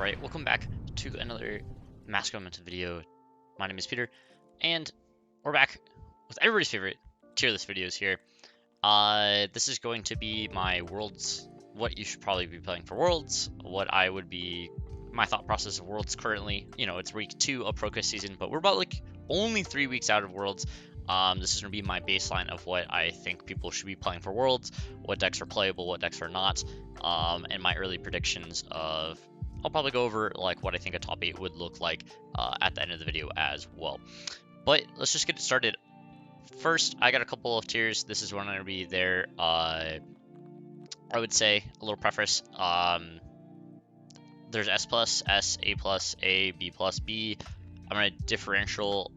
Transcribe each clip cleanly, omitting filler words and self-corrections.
Alright, welcome back to another Mask Momentum video. My name is Peter, and we're back with everybody's favorite tier list videos here. This is going to be my Worlds, what you should probably be playing for Worlds, what I would be, my thought process of Worlds currently. You know, it's week 2 of ProQuest season, but we're about like only 3 weeks out of Worlds. This is going to be my baseline of what I think people should be playing for Worlds, what decks are playable, what decks are not, and my early predictions of, I'll probably go over like what I think a top 8 would look like at the end of the video as well. But let's just get started. First, I got a couple of tiers. This is when I'm going to be there. I would say a little preface. There's S+, S, A+, B+, B. I'm going to differential.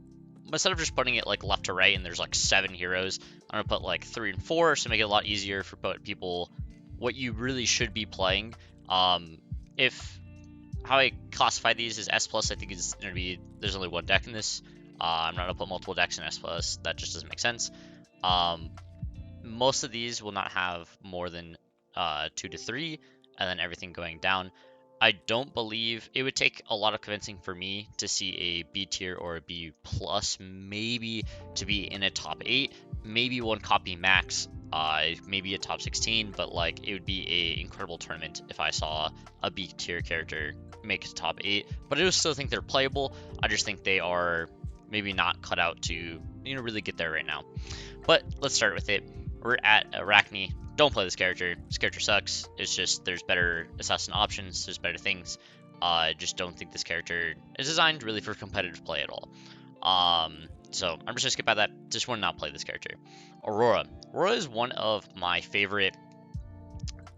Instead of just putting it like left to right and there's like 7 heroes, I'm going to put like 3 and 4 to make it a lot easier for people what you really should be playing. How I classify these is S+, I think is going to be, there's only one deck in this. I'm not going to put multiple decks in S+, that just doesn't make sense. Most of these will not have more than 2 to 3, and then everything going down. I don't believe it would take a lot of convincing for me to see a B tier or a B+, maybe to be in a top 8, maybe one copy max, maybe a top 16, but like it would be a incredible tournament if I saw a B tier character make it to top 8. But I do still think they're playable. I just think they are maybe not cut out to, really get there right now. But let's start with it. We're at Arachne. Don't play this character. This character sucks. It's just there's better assassin options. There's better things. I just don't think this character is designed really for competitive play at all. So I'm just gonna skip by that. Just want to not play this character. Aurora. Aurora is one of my favorite,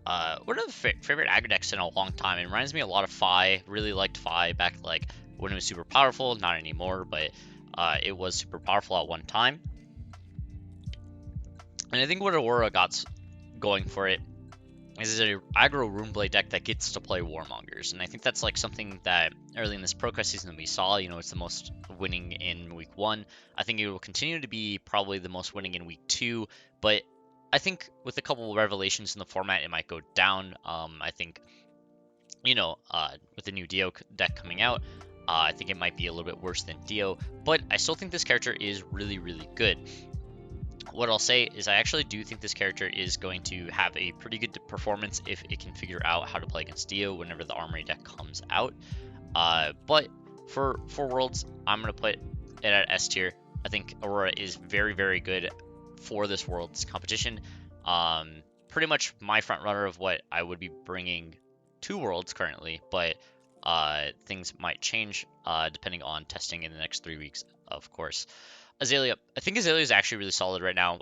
favorite aggro decks in a long time. It reminds me a lot of Fi. Really liked Fi back like when it was super powerful. Not anymore, but it was super powerful at one time. And I think what Aurora got going for it is an aggro Runeblade deck that gets to play Warmongers, and I think that's like something that early in this ProQuest season we saw. It's the most winning in week 1. I think it will continue to be probably the most winning in week 2, but I think with a couple of revelations in the format, it might go down. I think, with the new Dio deck coming out, I think it might be a little bit worse than Dio, but I still think this character is really, really good. What I'll say is I actually do think this character is going to have a pretty good performance if it can figure out how to play against Dio whenever the Armory deck comes out. But for Worlds, I'm going to put it at S tier. I think Aurora is very, very good for this Worlds competition. Pretty much my front runner of what I would be bringing to Worlds currently, but things might change depending on testing in the next 3 weeks, of course. Azalea. I think Azalea is actually really solid right now.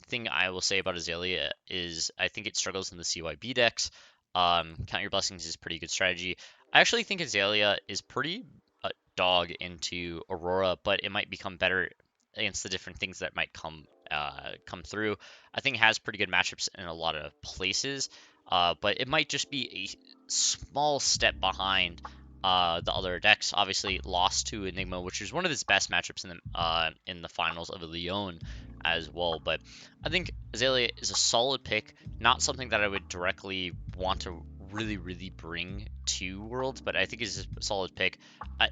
Thing I will say about Azalea is I think it struggles in the CYB decks. Count Your Blessings is a pretty good strategy. I actually think Azalea is pretty dog into Aurora, but it might become better against the different things that might come through. I think it has pretty good matchups in a lot of places, but it might just be a small step behind the other decks. Obviously lost to Enigma, which is one of his best matchups in the finals of Lyon as well. But I think Azalea is a solid pick, not something that I would directly want to really bring to Worlds, but I think it's a solid pick.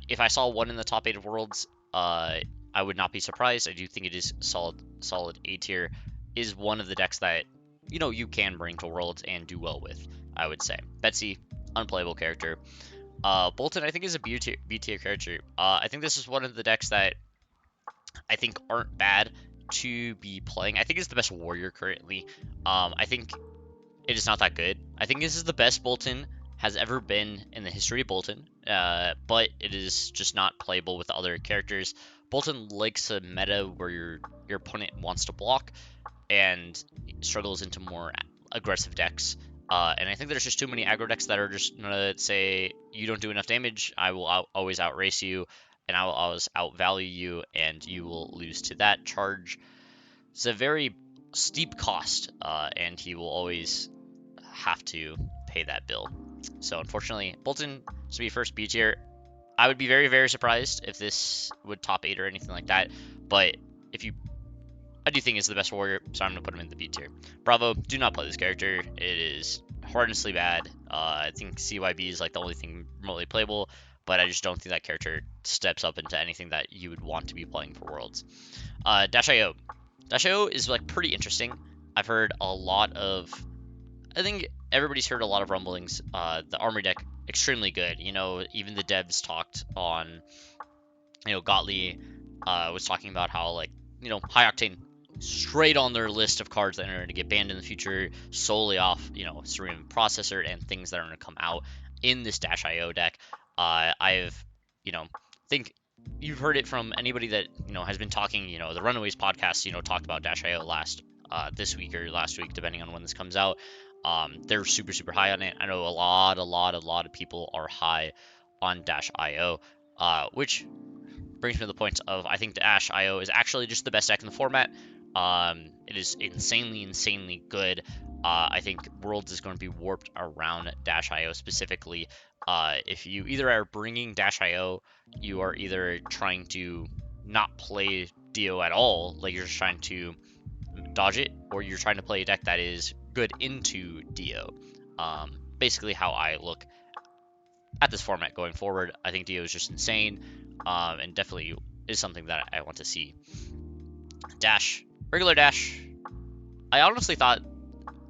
If I saw one in the top 8 of Worlds, I would not be surprised. I do think it is solid A tier. Is one of the decks that you can bring to Worlds and do well with, I would say. Betsy, unplayable character. Bolton, I think, is a B tier character. I think this is one of the decks that I think aren't bad to be playing. I think it's the best warrior currently. I think it is not that good. I think this is the best Bolton has ever been in the history of Bolton, but it is just not playable with other characters. Bolton likes a meta where your opponent wants to block and struggles into more aggressive decks. And I think there's just too many aggro decks that are just gonna say, you don't do enough damage, I will always outrace you, and I will always outvalue you, and you will lose to that charge. It's a very steep cost, and he will always have to pay that bill. So unfortunately, Bolton should be first B tier. I would be very, very surprised if this would top 8 or anything like that, but I do think it's the best warrior, so I'm going to put him in the B tier. Bravo, do not play this character. It is horrendously bad. I think CYB is like the only thing remotely playable, but I just don't think that character steps up into anything that you would want to be playing for Worlds. Dash.io. Dash.io is like pretty interesting. I've heard a lot of, I think everybody's heard a lot of rumblings. The armory deck, extremely good. You know, even the devs talked on, Gottlieb was talking about how, like, high octane straight on their list of cards that are going to get banned in the future solely off, Serene processor and things that are going to come out in this Dash.io deck. I've, think you've heard it from anybody that, has been talking, the Runaways podcast, talked about Dash.io this week or last week, depending on when this comes out. They're super, super high on it. I know a lot of people are high on Dash.io, which brings me to the point of, I think Dash.io is actually just the best deck in the format. It is insanely good. I think Worlds is going to be warped around Dash.io specifically. If you either are bringing Dash.io, you are either trying to not play Dio at all, like you're just trying to dodge it, or you're trying to play a deck that is good into Dio. Basically how I look at this format going forward. I think Dio is just insane, and definitely is something that I want to see. Dash, regular Dash. I honestly thought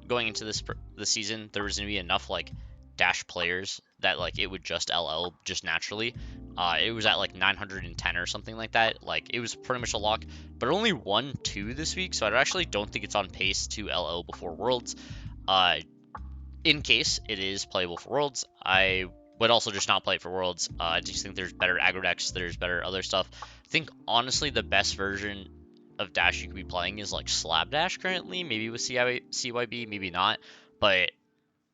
going into this season there was gonna be enough like Dash players that like it would just LL just naturally. It was at like 910 or something like that. Like it was pretty much a lock, but it only won 2 this week, so I actually don't think it's on pace to LL before Worlds. In case it is playable for Worlds, I would also just not play it for Worlds. I just think there's better aggro decks, there's better other stuff. I think honestly the best version of Dash you could be playing is like Slab Dash currently, maybe with CYB, maybe not. But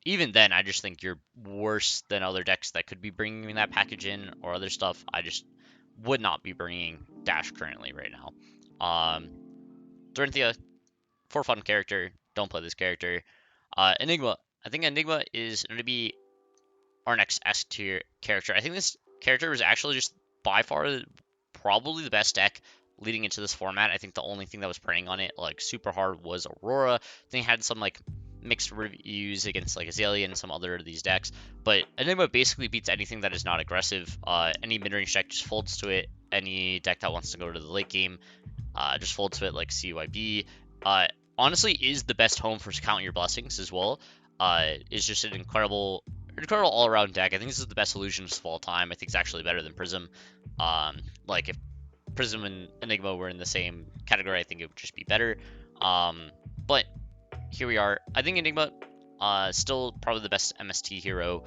even then, I just think you're worse than other decks that could be bringing that package in or other stuff. I just would not be bringing Dash currently right now. Dorinthia, for fun character, don't play this character. Enigma, I think Enigma is going to be our next S tier character. I think this character was actually just by far probably the best deck leading into this format. I think the only thing that was preying on it like super hard was Aurora. I think it had some like mixed reviews against like Azalea and some other of these decks, but Enigma basically beats anything that is not aggressive. Any mid-range deck just folds to it. Any deck that wants to go to the late game just folds to it, like CYB. Honestly is the best home for Count Your Blessings as well. Is just an incredible all-around deck. I think this is the best illusionist of all time. I think it's actually better than Prism. Like if Prism and Enigma were in the same category, I think it would just be better. But here we are. I think Enigma still probably the best MST hero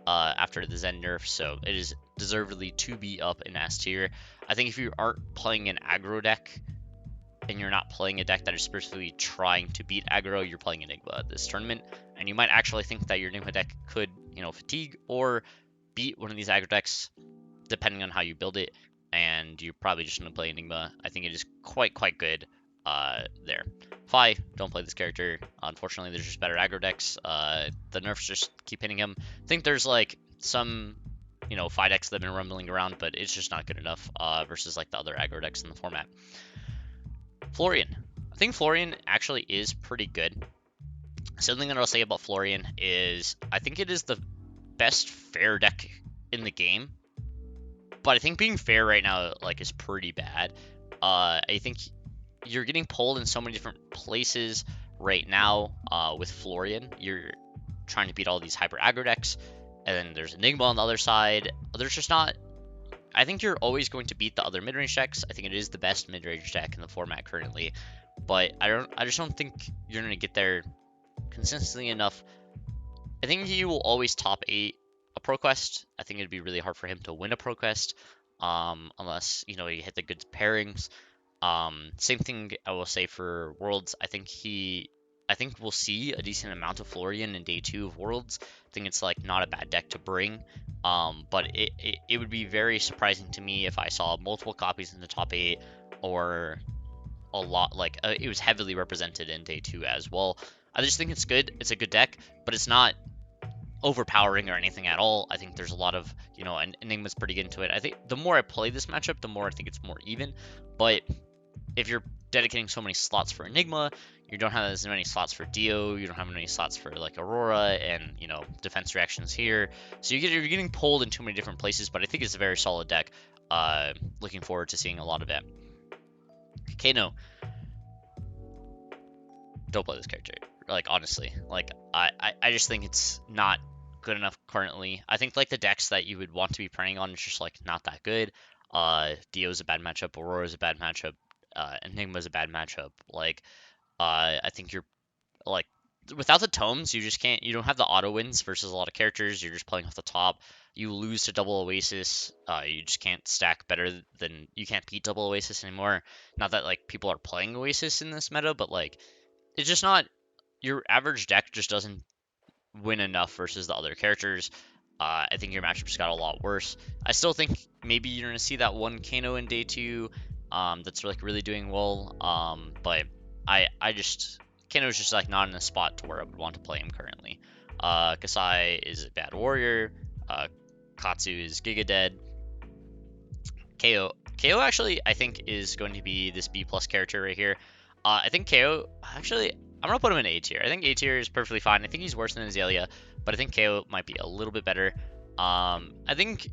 after the Zen nerf, so it is deservedly to be up in S tier. I think if you aren't playing an aggro deck and you're not playing a deck that is specifically trying to beat aggro, you're playing Enigma at this tournament, and you might actually think that your Enigma deck could, fatigue or beat one of these aggro decks, depending on how you build it, and you're probably just going to play Enigma. I think it is quite good there. Fi, don't play this character. Unfortunately, there's just better aggro decks. The nerfs just keep hitting him. I think there's like some, Fi decks that have been rumbling around, but it's just not good enough versus like the other aggro decks in the format. Florian. I think Florian actually is pretty good. Something that I'll say about Florian is I think it is the best fair deck in the game, but I think being fair right now like is pretty bad. I think you're getting pulled in so many different places right now with Florian. You're trying to beat all these hyper aggro decks, and then there's Enigma on the other side. There's just not. I think you're always going to beat the other mid-range decks. I think it is the best mid-range deck in the format currently, but I just don't think you're going to get there consistently enough. I think he will always top 8 a Pro Quest. I think it'd be really hard for him to win a Pro Quest unless, he hit the good pairings. Same thing I will say for Worlds. I think we'll see a decent amount of Florian in day 2 of Worlds. I think it's like not a bad deck to bring. But it would be very surprising to me if I saw multiple copies in the top 8 or a lot like it was heavily represented in day 2 as well. I just think it's good. It's a good deck, but it's not overpowering or anything at all. I think there's a lot of, and Enigma's pretty good into it. I think the more I play this matchup, the more I think it's more even. But if you're dedicating so many slots for Enigma, you don't have as many slots for Dio, you don't have many slots for like Aurora and, you know, defense reactions here. So you're getting pulled in too many different places, but I think it's a very solid deck. Looking forward to seeing a lot of it. Kano, don't play this character. Like, honestly, like, I just think it's not good enough currently. I think, like, the decks that you would want to be preying on is just, like, not that good. Dio's a bad matchup, Aurora's a bad matchup, Enigma's a bad matchup. Like, I think you're, like, without the tomes, you just can't, you don't have the auto wins versus a lot of characters. You're just playing off the top. You lose to double Oasis. You just can't stack better than, you can't beat double Oasis anymore. Not that, like, people are playing Oasis in this meta, but, like, it's just not, your average deck just doesn't win enough versus the other characters. I think your matchup just got a lot worse. I still think maybe you're gonna see that one Kano in day 2, that's like really doing well. But I just, Kano's just like not in a spot to where I would want to play him currently. Kasai is a bad warrior. Katsu is Giga dead. KO actually I think is going to be this B plus character right here. I think KO, actually, I'm going to put him in A tier. I think A tier is perfectly fine. I think he's worse than Azalea, but I think KO might be a little bit better. I think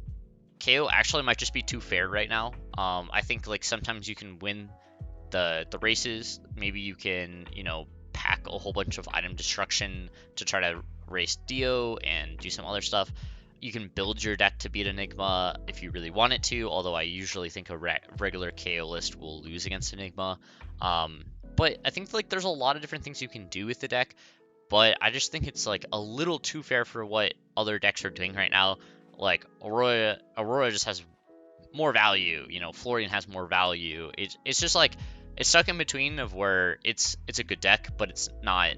KO actually might just be too fair right now. I think, like, sometimes you can win the races. Maybe you can, you know, pack a whole bunch of item destruction to try to race Dio and do some other stuff. You can build your deck to beat Enigma if you really want it to, although I usually think a regular KO list will lose against Enigma. But I think, like, there's a lot of different things you can do with the deck, but I just think it's, like, a little too fair for what other decks are doing right now. Like, Aurora just has more value, you know, Florian has more value. It's just, like, it's stuck in between of where it's a good deck, but it's not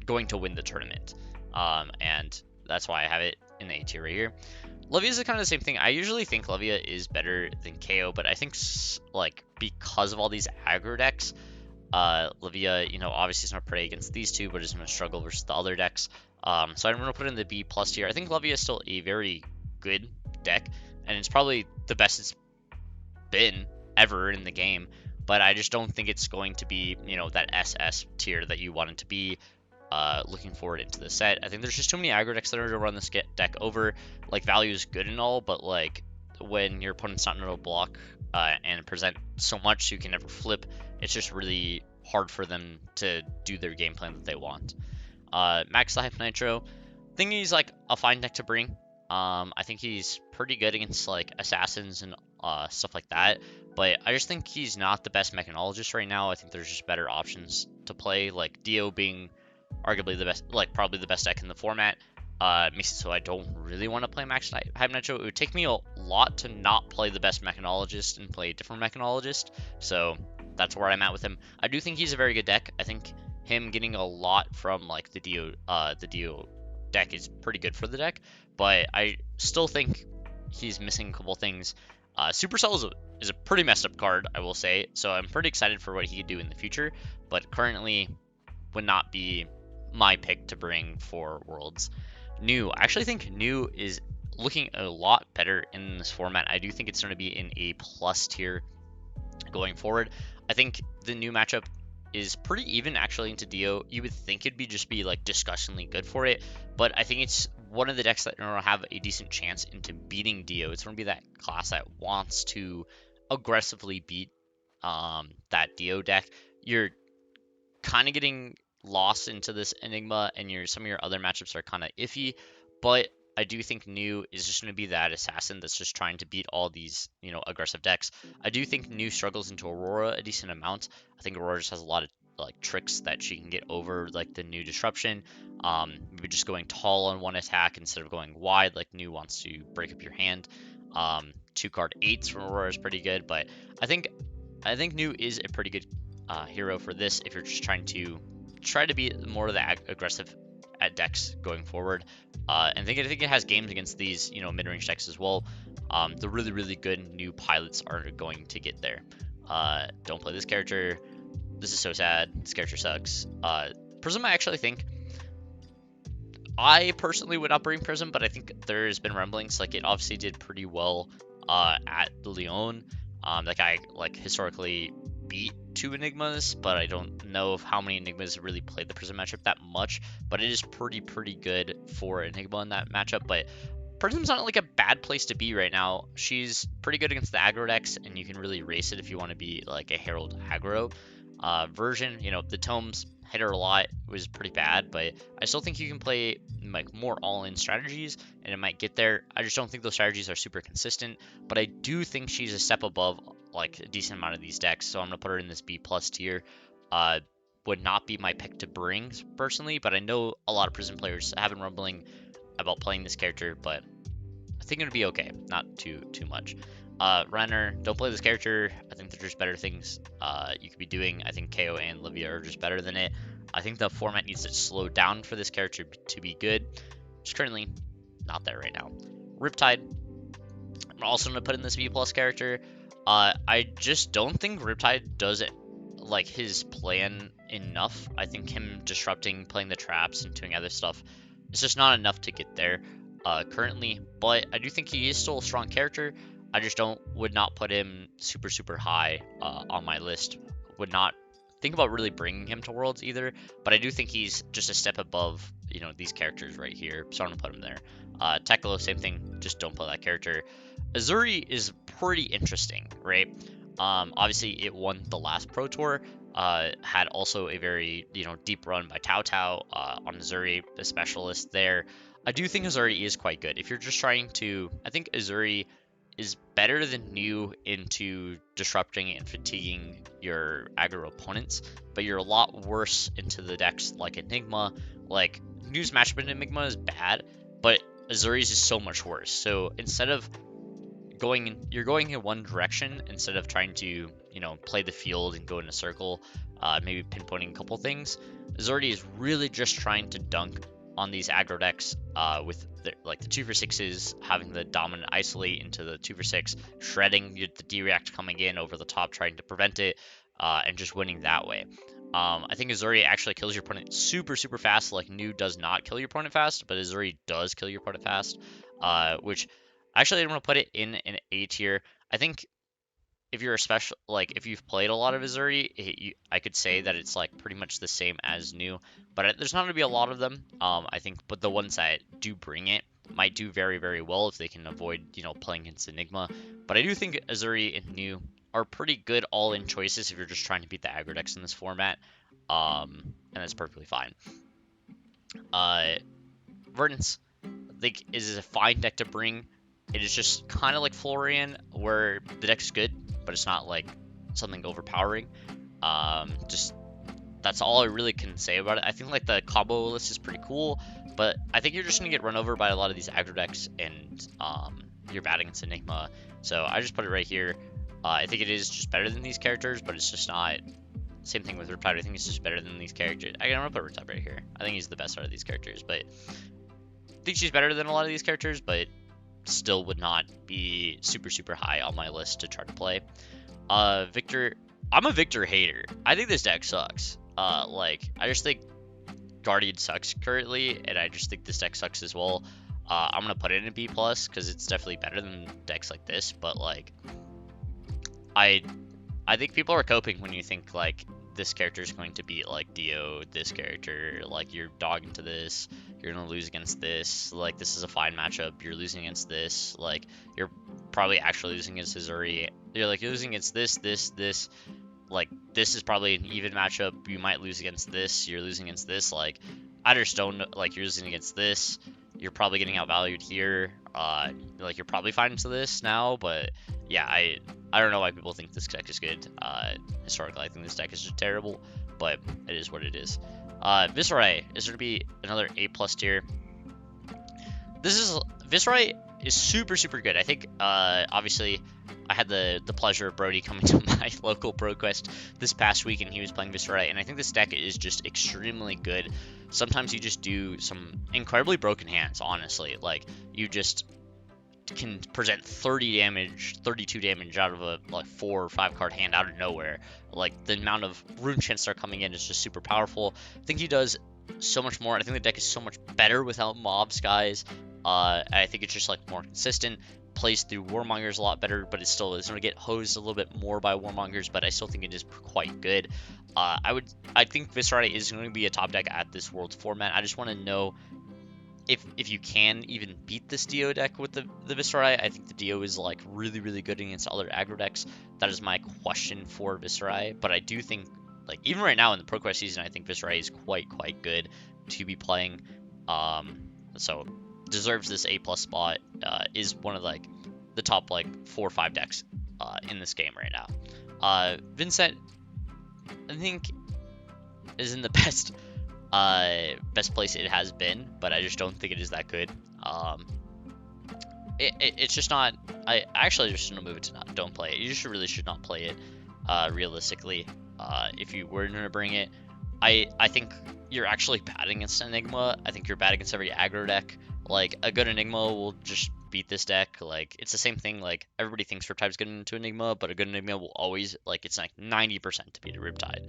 going to win the tournament. And that's why I have it in the A tier right here. Levia is kind of the same thing. I usually think Levia is better than KO, but I think, like, because of all these aggro decks, Levia, you know, obviously is not prey against these two, but is going to struggle versus the other decks. So I'm going to put it in the B plus tier. I think Levia is still a very good deck, and it's probably the best it's been ever in the game, but I just don't think it's going to be, you know, that SS tier that you want it to be. Looking forward into the set, I think there's just too many aggro decks that are to run this deck over. Like, value is good and all, but, like, when your opponent's not going to block and present so much you can never flip, it's just really hard for them to do their game plan that they want. Max the Hype Nitro, I think he's, like, a fine deck to bring. I think he's pretty good against, like, assassins and stuff like that, but I just think he's not the best mechanologist right now. I think there's just better options to play, like Dio being arguably the best, like, probably the best deck in the format. Makes it so I don't really want to play Max Hype Nitro. It would take me a lot to not play the best mechanologist and play a different mechanologist, so that's where I'm at with him. I do think he's a very good deck. I think him getting a lot from, like, the Dio deck is pretty good for the deck, but I still think he's missing a couple things. Supercell is a pretty messed up card, I will say, so I'm pretty excited for what he could do in the future, but currently would not be my pick to bring for Worlds. New, I actually think New is looking a lot better in this format. I do think it's going to be in a plus tier going forward. I think the New matchup is pretty even actually into Dio. You would think it'd just be like disgustingly good for it, but I think it's one of the decks that will have a decent chance into beating Dio. It's going to be that class that wants to aggressively beat that Dio deck. You're kind of getting lost into this Enigma, and some of your other matchups are kind of iffy, but I do think New is just going to be that assassin that's just trying to beat all these, you know, aggressive decks. I do think New struggles into Aurora a decent amount. I think Aurora just has a lot of, like, tricks that she can get over, like the New Disruption. Maybe just going tall on one attack instead of going wide, like New wants to break up your hand. 2-card 8s from Aurora is pretty good, but I think New is a pretty good hero for this if you're just trying to be more of the aggressive at decks going forward. And I think it has games against these, you know, mid-range decks as well. The really, really good New pilots are going to get there. Don't play this character. This is so sad. This character sucks. Prism, I actually think, I personally would not bring Prism, but I think there's been rumblings, like, it obviously did pretty well at Lyon. That guy, like, historically beat 2 Enigmas, but I don't know if how many Enigmas really played the Prism matchup that much, but it is pretty good for Enigma in that matchup. But Prism's not like a bad place to be right now. She's pretty good against the aggro decks, and you can really race it if you want to be like a Herald aggro version. You know, the tomes hit her a lot. It was pretty bad, but I still think you can play like more all-in strategies, and it might get there. I just don't think those strategies are super consistent, but I do think she's a step above like a decent amount of these decks, so I'm gonna put her in this B plus tier. Would not be my pick to bring personally, but I know a lot of Prism players have been rumbling about playing this character, but I think it'll be okay, not too much. Renner, don't play this character. I think there's just better things you could be doing. I think KO and Livia are just better than it. I think the format needs to slow down for this character to be good. It's currently not there right now. Riptide, I'm also going to put in this B plus character. I just don't think Riptide does it like his plan enough. I think him disrupting, playing the traps, and doing other stuff is just not enough to get there currently. But I do think he is still a strong character. I just would not put him super high on my list. Would not think about really bringing him to Worlds either. But I do think he's just a step above, you know, these characters right here. So I'm gonna put him there. Teklo, same thing. Just don't play that character. Azuri is pretty interesting, right? Obviously it won the last Pro Tour. Had also a very, you know, deep run by Tao Tao on Azuri, the specialist there. I do think Azuri is quite good. If you're just trying to, I think Azuri is better than New into disrupting and fatiguing your aggro opponents, but you're a lot worse into the decks like Enigma. Like, New's matchup in Enigma is bad, but Azuri's is so much worse. So instead of you're going in one direction instead of trying to, you know, play the field and go in a circle, maybe pinpointing a couple things. Azuri is really just trying to dunk on these aggro decks with like the 2-for-6s, having the dominant isolate into the 2-for-6, shredding the D-react coming in over the top, trying to prevent it, and just winning that way. I think Azuri actually kills your opponent super fast. Like, New does not kill your opponent fast, but Azuri does kill your opponent fast, which actually I'm going to put it in an A tier. I think if you're a special, like if you've played a lot of Azuri, I could say that it's like pretty much the same as New, but there's not going to be a lot of them. I think, but the ones that do bring it might do very well if they can avoid, you know, playing against Enigma. But I do think Azuri and New are pretty good all-in choices if you're just trying to beat the aggro decks in this format, and that's perfectly fine. Verdance, I think, is a fine deck to bring. It is just kind of like Florian, where the deck's good, but it's not like something overpowering. Just that's all I really can say about it. I think like the combo list is pretty cool, but I think you're just gonna get run over by a lot of these aggro decks, and you're bad against Enigma. So I just put it right here. I think it is just better than these characters, but it's just not. Same thing with Riptide. I think it's just better than these characters. I'm gonna put Riptide right here. I think he's the best out of these characters, but I think she's better than a lot of these characters, but still would not be super high on my list to try to play. Victor, I'm a Victor hater. I think this deck sucks. Like, I just think Guardian sucks currently, and I just think this deck sucks as well. I'm gonna put it in a B plus because it's definitely better than decks like this. But like, I think people are coping when you think like this character is going to beat like Dio, this character, like you're dogging to this, you're gonna lose against this, like this is a fine matchup, you're losing against this, like you're probably actually losing against Azuri, you're losing against this, like this is probably an even matchup, you might lose against this, you're losing against this, like I just don't know, like you're losing against this, you're probably getting outvalued here, like you're probably fine into this now, but yeah, I don't know why people think this deck is good. Historically, I think this deck is just terrible, but it is what it is. Viserai is going to be another A plus tier. Viserai is super good. I think, obviously, I had the pleasure of Brody coming to my local ProQuest this past week, and he was playing Viserai, and I think this deck is just extremely good. Sometimes you just do some incredibly broken hands, honestly. Like, you just can present 30 damage, 32 damage out of a like 4 or 5 card hand out of nowhere. Like the amount of rune chants that are coming in is just super powerful. I think he does so much more. I think the deck is so much better without mobs, guys. I think it's just like more consistent. plays through Warmongers a lot better, but it still is going to get hosed a little bit more by Warmongers, but I still think it is quite good. I think Viscerai is going to be a top deck at this Worlds format. I just want to know if you can even beat this Dio deck with the Viscerai. I think the Dio is like really good against other aggro decks. That is my question for Viscerai, but I do think, like, even right now in the ProQuest season, I think Viscerai is quite good to be playing. So deserves this A+ spot. Is one of like the top like 4 or 5 decks in this game right now. Vincent, I think, is in the best place it has been, but I just don't think it is that good. It's just not. I actually just gonna move it to don't play it. You just really should not play it. Realistically, if you were gonna bring it, I think you're actually bad against Enigma. I think you're bad against every aggro deck. Like, a good Enigma will just beat this deck. Like, it's the same thing. Like, everybody thinks Riptide's good into Enigma, but a good Enigma will always, like, it's like 90% to beat a Riptide.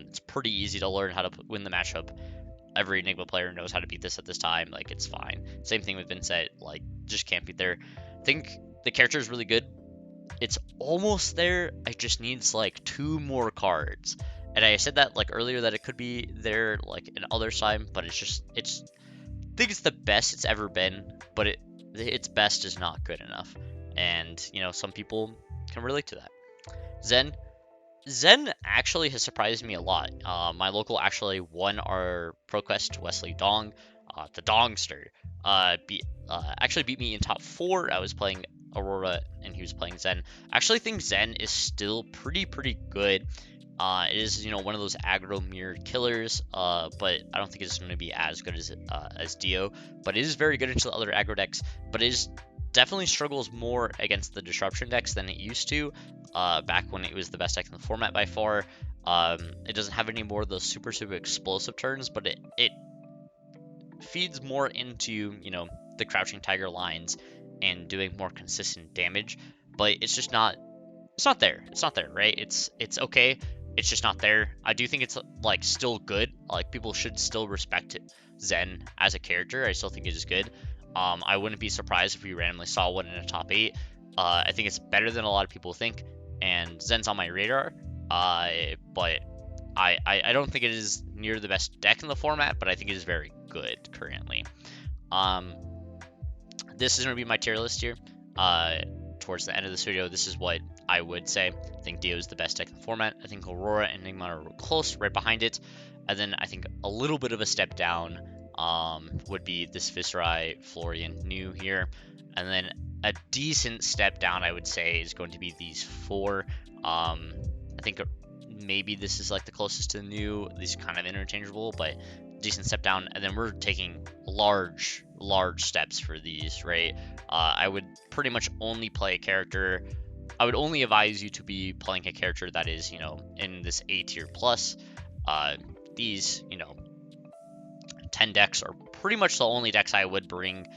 It's pretty easy to learn how to win the matchup. Every Enigma player knows how to beat this at this time. Like, it's fine. Same thing with Vincent. Like, just can't beat there. I think the character is really good. It's almost there. It just needs like 2 more cards. And I said that like earlier that it could be there like in other time, but I think it's the best it's ever been, but its best is not good enough. And, you know, some people can relate to that. Zen actually has surprised me a lot. My local actually won our ProQuest, Wesley Dong, the Dongster. Actually beat me in top 4. I was playing Aurora and he was playing Zen. I actually think Zen is still pretty good. It is, you know, one of those aggro mirror killers, but I don't think it's going to be as good as Dio. But it is very good into the other aggro decks, but it is definitely struggles more against the disruption decks than it used to, back when it was the best deck in the format by far. It doesn't have any more of those super explosive turns, but it feeds more into, you know, the Crouching Tiger lines and doing more consistent damage, but it's just not. It's not there. It's not there, right? It's okay. It's just not there. I do think it's like still good. Like, people should still respect Zen as a character. I still think it is good. I wouldn't be surprised if we randomly saw one in a top 8. I think it's better than a lot of people think, and Zen's on my radar. But I don't think it is near the best deck in the format, but I think it is very good currently. This is gonna be my tier list here. Towards the end of this video, this is what I would say. I think Dio is the best deck in the format. I think Aurora and Enigma are close, right behind it. And then I think a little bit of a step down would be this Viscerai, Florian, new here. And then a decent step down, I would say, is going to be these 4. I think maybe this is like the closest to the new. These are kind of interchangeable, but decent step down. And then we're taking large steps for these, right? I would pretty much only play a character. I would only advise you to be playing a character that is, you know, in this A tier plus. These, you know, 10 decks are pretty much the only decks I would bring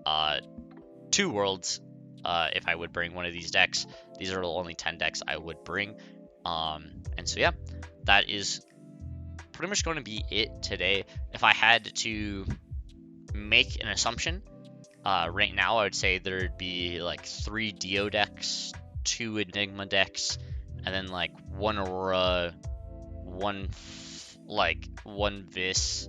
to Worlds. If I would bring one of these decks, these are the only 10 decks I would bring. And so yeah, that is pretty much going to be it today. If I had to make an assumption, right now I would say there'd be like 3 Dio decks, 2 Enigma decks, and then like 1 Aurora, 1 Vis,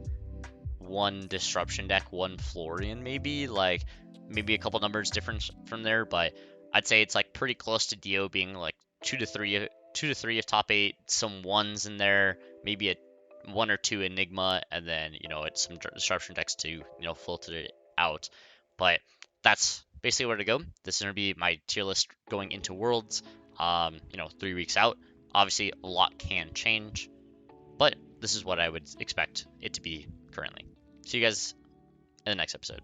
1 Disruption deck, 1 Florian, maybe a couple numbers different from there, but I'd say it's like pretty close to Dio being like 2 to 3 of top 8, some 1s in there, maybe a 1 or 2 Enigma, and then, you know, it's some Disruption decks to, you know, filter it out. But that's basically where to go. This is going to be my tier list going into Worlds, you know, 3 weeks out. Obviously, a lot can change, but this is what I would expect it to be currently. See you guys in the next episode.